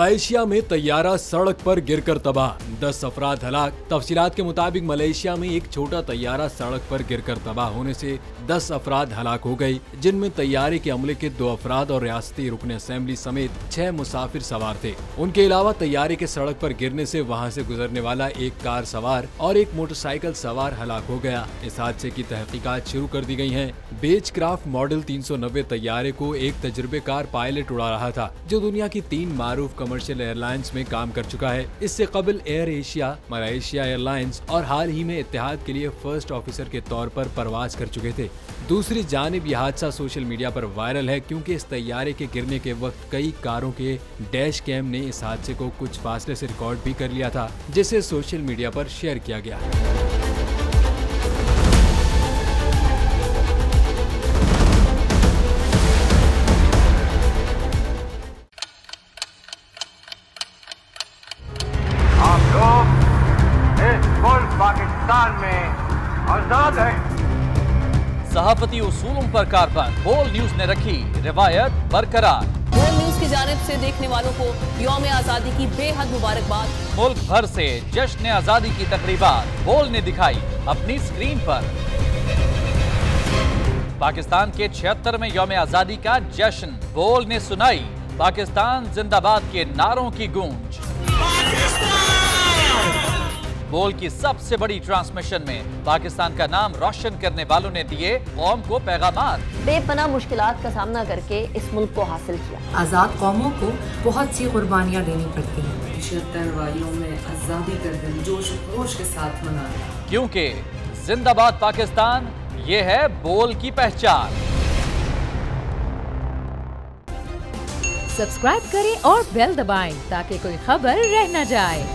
Malaysia में तैयारा सड़क पर गिरकर तबाह, 10 अफराद हलाक। तफसीलात के मुताबिक मलेशिया में एक छोटा तैयारा सड़क पर गिरकर तबाह होने से 10 अफराद हलाक हो गए, जिनमें तैयारे के अमले के 2 अफराद और रियासती रुकन असेंबली समेत 6 मुसाफिर सवार थे। उनके अलावा तैयारे के सड़क पर गिरने से वहां से गुजरने वाला एक कार सवार और एक मोटरसाइकिल सवार हलाक हो गया। इस हादसे की तहकीकात शुरू कर दी गई हैं। बेचक्राफ्ट मॉडल 390 तैयारे को एक तजुर्बेकार पायलट उड़ा रहा था, जो दुनिया की 3 मारूफ कमर्शियल एयरलाइंस में काम कर चुका है। इससे कबल एयर एशिया, मलेशिया एयरलाइंस और हाल ही में इत्तेहाद के लिए फर्स्ट ऑफिसर के तौर पर परवाज कर चुके थे। दूसरी जानिब यह हादसा सोशल मीडिया पर वायरल है, क्योंकि इस तैयारे के गिरने के वक्त कई कारों के डैश कैम ने इस हादसे को कुछ फासले से रिकॉर्ड भी कर लिया था, जिसे सोशल मीडिया पर शेयर किया गया। पाकिस्तान में आजाद है। सहाफती उसूलों पर कारबंद, बोल न्यूज ने रखी रिवायत बरकरार। बोल न्यूज की जानिब से देखने वालों को यौम आजादी की बेहद मुबारकबाद। मुल्क भर से जश्न आजादी की तकरीबात बोल ने दिखाई अपनी स्क्रीन पर। पाकिस्तान के 76वें यौम आजादी का जश्न बोल ने सुनाई पाकिस्तान जिंदाबाद के नारों की गूंज। बोल की सबसे बड़ी ट्रांसमिशन में पाकिस्तान का नाम रोशन करने वालों ने दिए कौम को पैगामात। बेपनाह मुश्किलात का सामना करके इस मुल्क को हासिल किया। आजाद कौमों को बहुत सी कुर्बानियां देनी पड़ती हैं। 76 वालियों में आजादी का दिन जोश खरोश के साथ मनाया, क्योंकि जिंदाबाद पाकिस्तान ये है बोल की पहचान। सब्सक्राइब करें और बेल दबाएं ताकि कोई खबर रह न जाए।